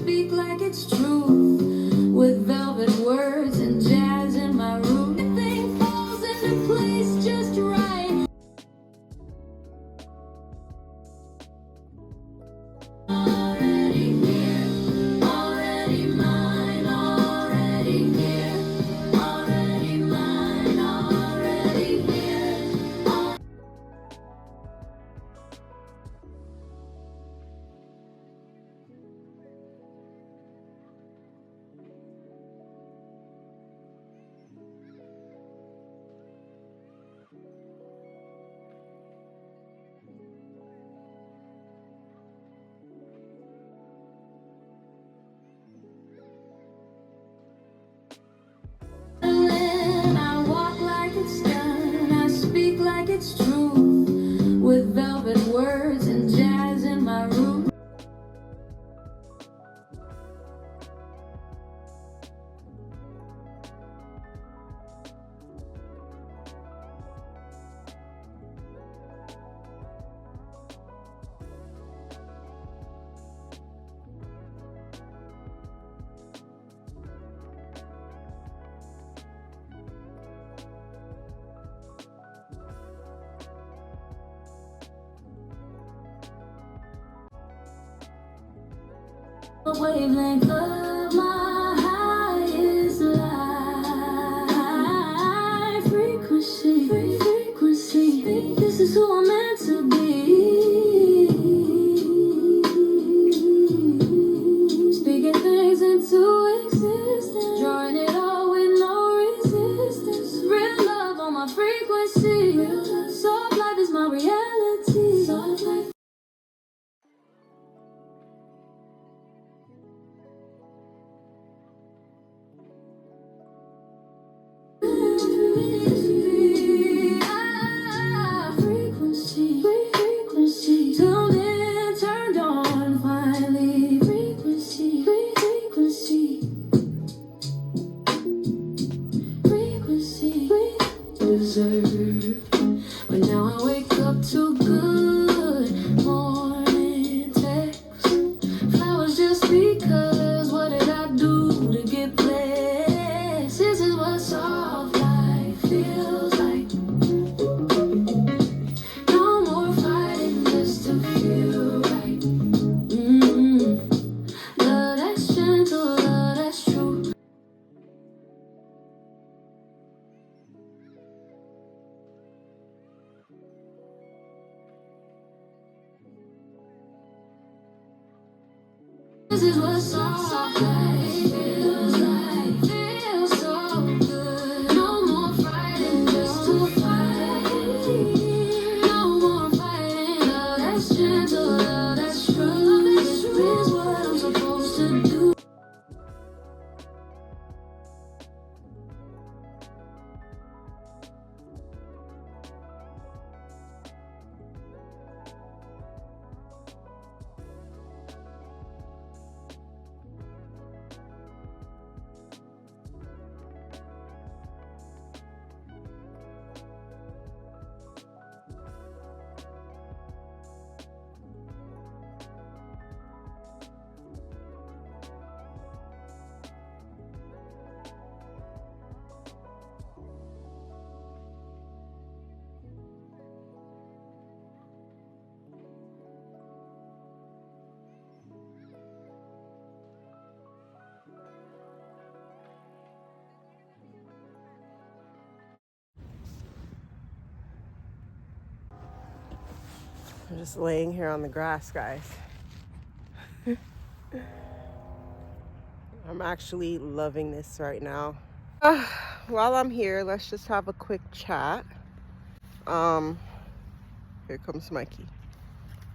speak like it's true, with velvet words and jazz in my room. Everything falls into place just right. Already here, already mine, already here, already mine, already here. I walk like it's done, I speak like it's true, with velvet words and jazz in my room. The wavelength of my highest life frequency, frequency. This is who I'm meant to be. Speaking things into existence, drawing it all with no resistance. Real love on my frequency. Soft life is my reality. Soft life. Frequency, frequency, tuned in, turned on, finally. Frequency, frequency, frequency, deserved. But now I wake up to good morning text. Flowers just because. What did I do to get blessed? This is what soft life feels like. No more fighting just to feel right. Love that's gentle, love that's true. This is what soft life feels like. Feels so good. No more fighting just to fight. No more fighting. Love that's gentle, love that's true. This is what I'm supposed to do. I'm just laying here on the grass, guys. I'm actually loving this right now. While I'm here, let's just have a quick chat. Here comes Mikey.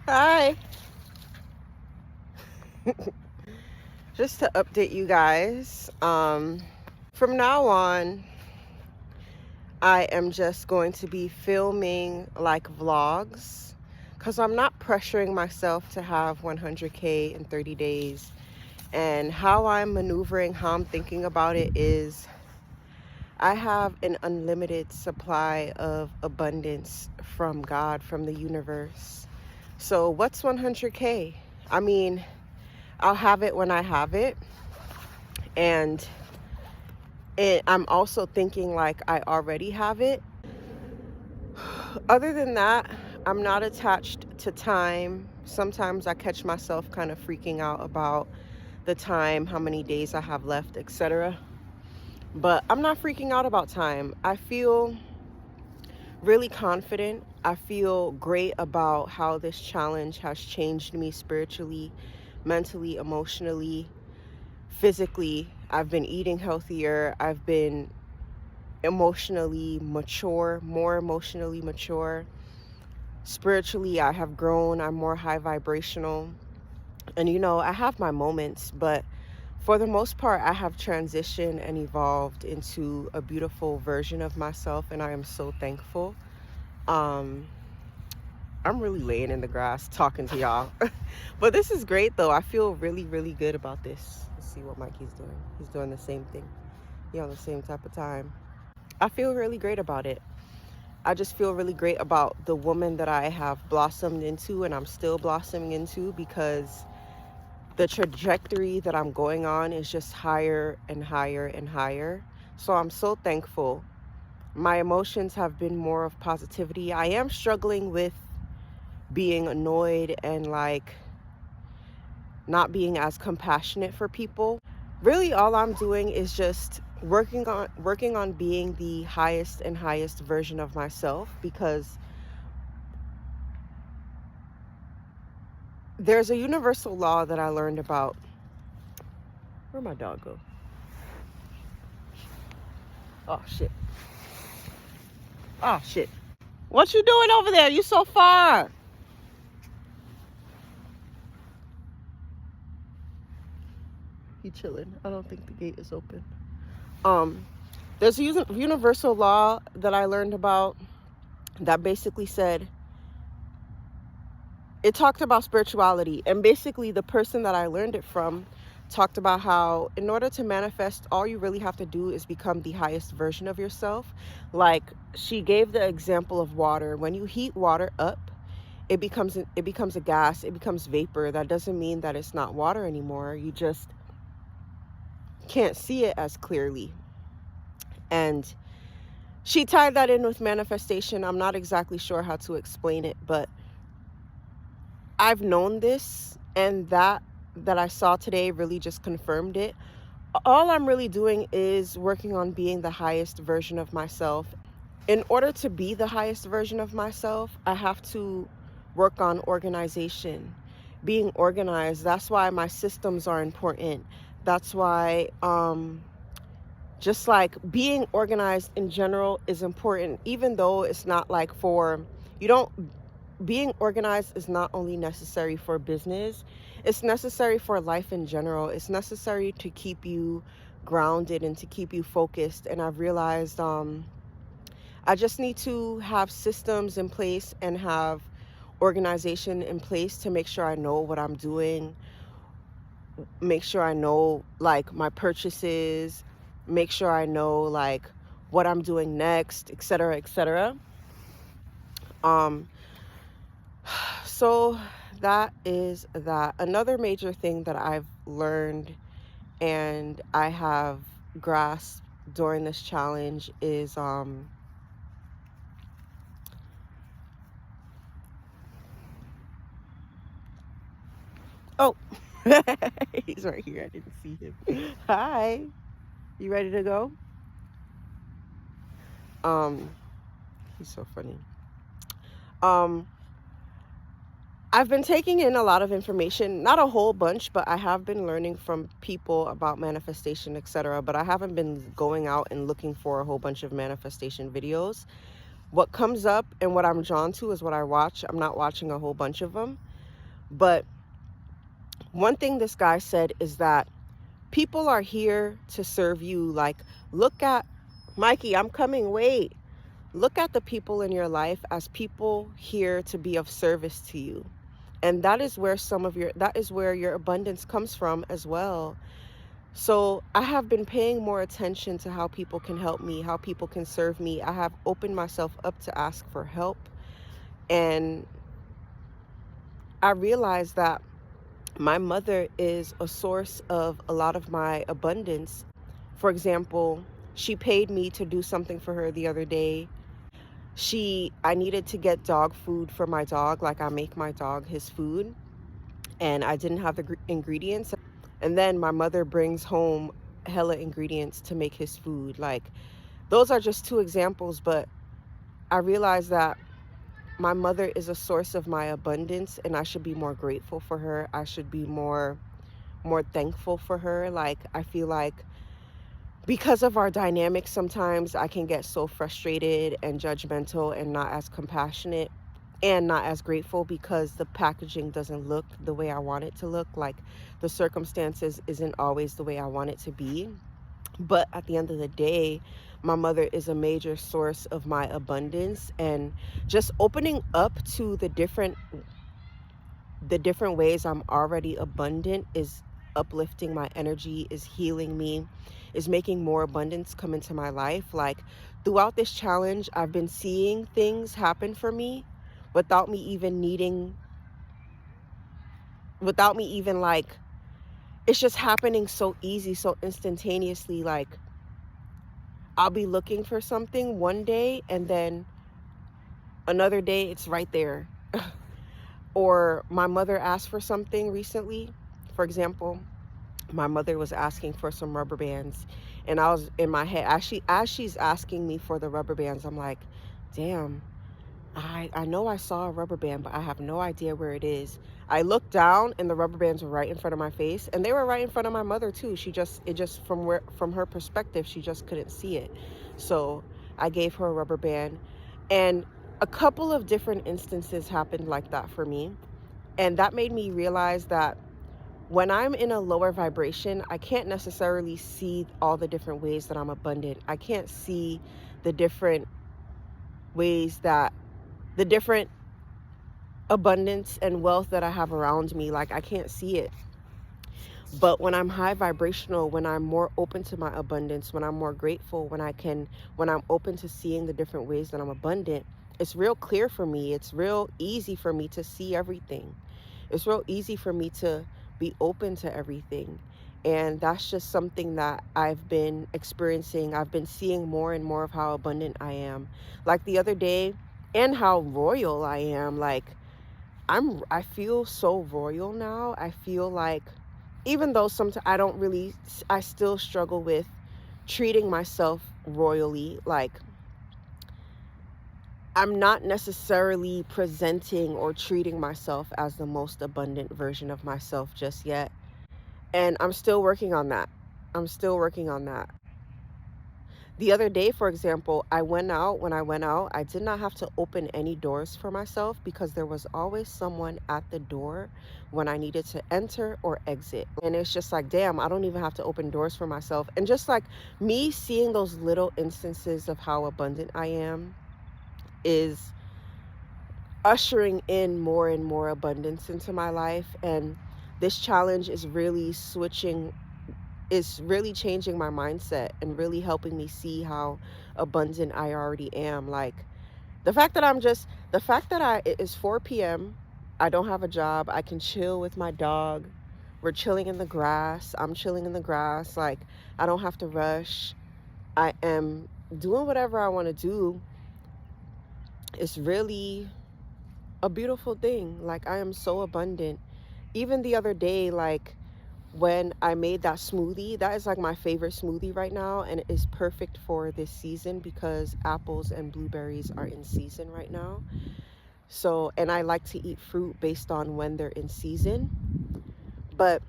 Hi. Just to update you guys, from now on, I am just going to be filming like vlogs, because I'm not pressuring myself to have 100K in 30 days. And how I'm maneuvering, how I'm thinking about it is, I have an unlimited supply of abundance from God, from the universe. So what's 100K? I mean, I'll have it when I have it. And I'm also thinking like I already have it. Other than that, I'm not attached to time. Sometimes I catch myself kind of freaking out about the time, how many days I have left, etc. But I'm not freaking out about time. I feel really confident. I feel great about how this challenge has changed me spiritually, mentally, emotionally, physically. I've been eating healthier. I've been emotionally mature, more emotionally mature. Spiritually, I have grown. I'm more high vibrational. And I have my moments, but for the most part, I have transitioned and evolved into a beautiful version of myself, and I am so thankful. Um, I'm really laying in the grass talking to y'all. But this is great though. I feel really, really good about this. Let's see what Mikey's doing. He's doing the same thing. He's on the same type of time. I feel really great about it. I just feel really great about the woman that I have blossomed into and I'm still blossoming into, because the trajectory that I'm going on is just higher and higher and higher. So I'm so thankful. My emotions have been more of positivity. I am struggling with being annoyed and like not being as compassionate for people. Really all I'm doing is just working on being the highest and highest version of myself, because there's a universal law that I learned about. Where'd my dog go? Oh shit. Oh shit. What you doing over there? You so far. He chilling. I don't think the gate is open. There's a universal law that I learned about that basically said, it talked about spirituality, and basically the person that I learned it from talked about how in order to manifest, all you really have to do is become the highest version of yourself. Like, she gave the example of water. When you heat water up, it becomes a gas, it becomes vapor. That doesn't mean that it's not water anymore. You just can't see it as clearly. And she tied that in with manifestation. I'm not exactly sure how to explain it, but I've known this, and that I saw today really just confirmed it. All I'm really doing is working on being the highest version of myself. In order to be the highest version of myself, I have to work on organization, being organized. That's why my systems are important. That's why just like being organized in general is important, even though it's not like being organized is not only necessary for business, it's necessary for life in general. It's necessary to keep you grounded and to keep you focused. And I've realized I just need to have systems in place and have organization in place to make sure I know what I'm doing, make sure I know like my purchases, make sure I know like what I'm doing next, etc., etc. So that is that. Another major thing that I've learned and I have grasped during this challenge is oh, he's right here. I didn't see him. Hi, you ready to go? He's so funny. I've been taking in a lot of information, not a whole bunch, but I have been learning from people about manifestation, etc. But I haven't been going out and looking for a whole bunch of manifestation videos. What comes up and what I'm drawn to is what I watch. I'm not watching a whole bunch of them. But one thing this guy said is that people are here to serve you. Like, look at Mikey, I'm coming, wait. Look at the people in your life as people here to be of service to you. And that is where your abundance comes from as well. So I have been paying more attention to how people can help me, how people can serve me. I have opened myself up to ask for help. And I realized that My mother is a source of a lot of my abundance. For example, she paid me to do something for her the other day. I needed to get dog food for my dog, like I make my dog his food, and I didn't have the ingredients. And then my mother brings home hella ingredients to make his food. Like, those are just two examples, but I realized that my mother is a source of my abundance, and I should be more grateful for her. I should be more thankful for her. Like, I feel like because of our dynamics, sometimes I can get so frustrated and judgmental and not as compassionate and not as grateful because the packaging doesn't look the way I want it to look. Like, the circumstances isn't always the way I want it to be. But at the end of the day, my mother is a major source of my abundance, and just opening up to the different ways I'm already abundant is uplifting my energy, is healing me, is making more abundance come into my life. Like, throughout this challenge, I've been seeing things happen for me without me even like, it's just happening so easy, so instantaneously. Like, I'll be looking for something one day, and then another day it's right there. Or my mother asked for something recently. For example, my mother was asking for some rubber bands, and I was in my head, as she's asking me for the rubber bands, I'm like, damn, I know I saw a rubber band, but I have no idea where it is. I looked down, and the rubber bands were right in front of my face, and they were right in front of my mother too. From her perspective, she just couldn't see it. So I gave her a rubber band, and a couple of different instances happened like that for me. And that made me realize that when I'm in a lower vibration, I can't necessarily see all the different ways that I'm abundant. I can't see the different ways that the different abundance and wealth that I have around me. Like, I can't see it. But when I'm high vibrational, when I'm more open to my abundance, when I'm more grateful, when I'm open to seeing the different ways that I'm abundant, it's real clear for me. It's real easy for me to see everything. It's real easy for me to be open to everything. And that's just something that I've been experiencing. I've been seeing more and more of how abundant I am. Like the other day, and how royal I am. Like, I feel so royal now. I feel like, even though sometimes I still struggle with treating myself royally. Like, I'm not necessarily presenting or treating myself as the most abundant version of myself just yet. And I'm still working on that. The other day, for example, when I went out, I did not have to open any doors for myself because there was always someone at the door when I needed to enter or exit. And it's just like, damn, I don't even have to open doors for myself. And just like me seeing those little instances of how abundant I am is ushering in more and more abundance into my life. And this challenge is really changing my mindset and really helping me see how abundant I already am. Like, the fact that it is 4 p.m., I don't have a job, I can chill with my dog, we're chilling in the grass, I'm chilling in the grass, like, I don't have to rush, I am doing whatever I want to do. It's really a beautiful thing. Like, I am so abundant. Even the other day, like, when I made that smoothie, that is like my favorite smoothie right now, and it is perfect for this season because apples and blueberries are in season right now. So, and I like to eat fruit based on when they're in season. But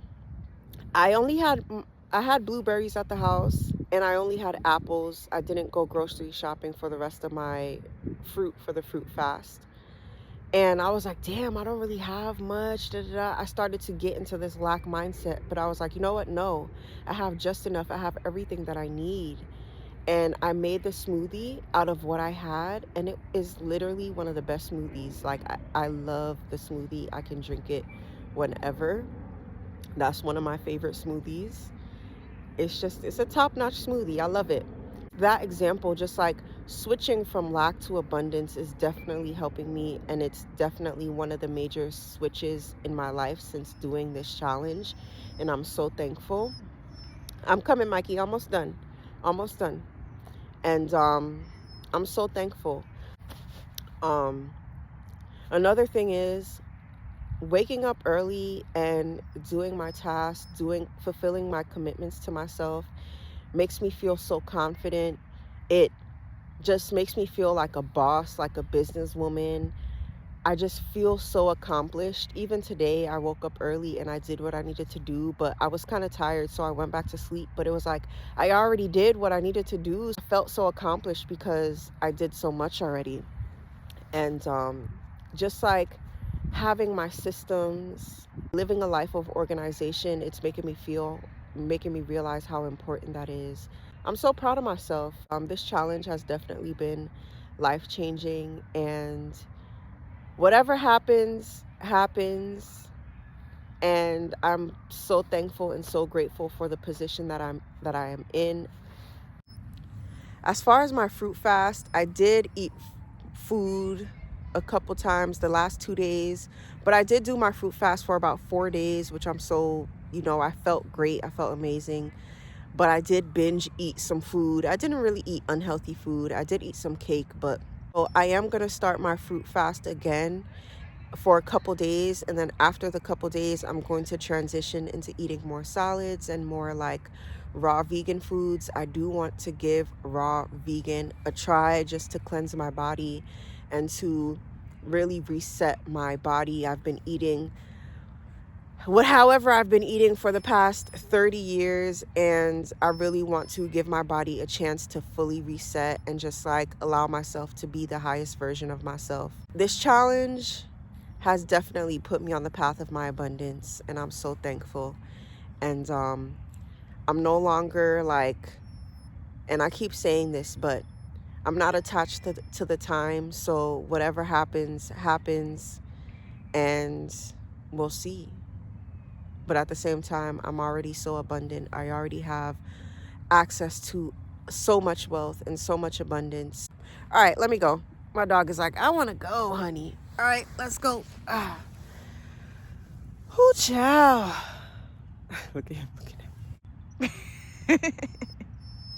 I had blueberries at the house, and I only had apples. I didn't go grocery shopping for the rest of my fruit for the fruit fast. And I was like, damn, I don't really have much. I started to get into this lack mindset. But I was like, you know what? No, I have just enough. I have everything that I need. And I made the smoothie out of what I had. And it is literally one of the best smoothies. Like, I love the smoothie. I can drink it whenever. That's one of my favorite smoothies. It's a top-notch smoothie. I love it. That example, just like switching from lack to abundance is definitely helping me, and it's definitely one of the major switches in my life since doing this challenge, and I'm so thankful. I'm coming, Mikey, almost done. Almost done. And I'm so thankful. Um Another thing is waking up early and doing my tasks, fulfilling my commitments to myself makes me feel so confident. It just makes me feel like a boss, like a businesswoman. I just feel so accomplished. Even today, I woke up early and I did what I needed to do, but I was kind of tired, so I went back to sleep. But it was like I already did what I needed to do. I felt so accomplished because I did so much already. And just like having my systems, living a life of organization, it's making me realize how important that is. I'm so proud of myself. This challenge has definitely been life changing, and whatever happens, happens. And I'm so thankful and so grateful for the position that I am in. As far as my fruit fast, I did eat food a couple times the last 2 days, but I did do my fruit fast for about 4 days, which I'm so, I felt great. I felt amazing. But I did binge eat some food. I didn't really eat unhealthy food. I did eat some cake, but I am going to start my fruit fast again for a couple days, and then after the couple days I'm going to transition into eating more salads and more like raw vegan foods. I do want to give raw vegan a try just to cleanse my body and to really reset my body. I've been eating however I've been eating for the past 30 years, and I really want to give my body a chance to fully reset and just like allow myself to be the highest version of myself. This challenge has definitely put me on the path of my abundance, and I'm so thankful. And I'm no longer like, and I keep saying this, but I'm not attached to the time. So whatever happens, happens, and we'll see. But at the same time, I'm already so abundant. I already have access to so much wealth and so much abundance. All right, let me go. My dog is like, I want to go, honey. All right, let's go. Hoo chow. Look at him.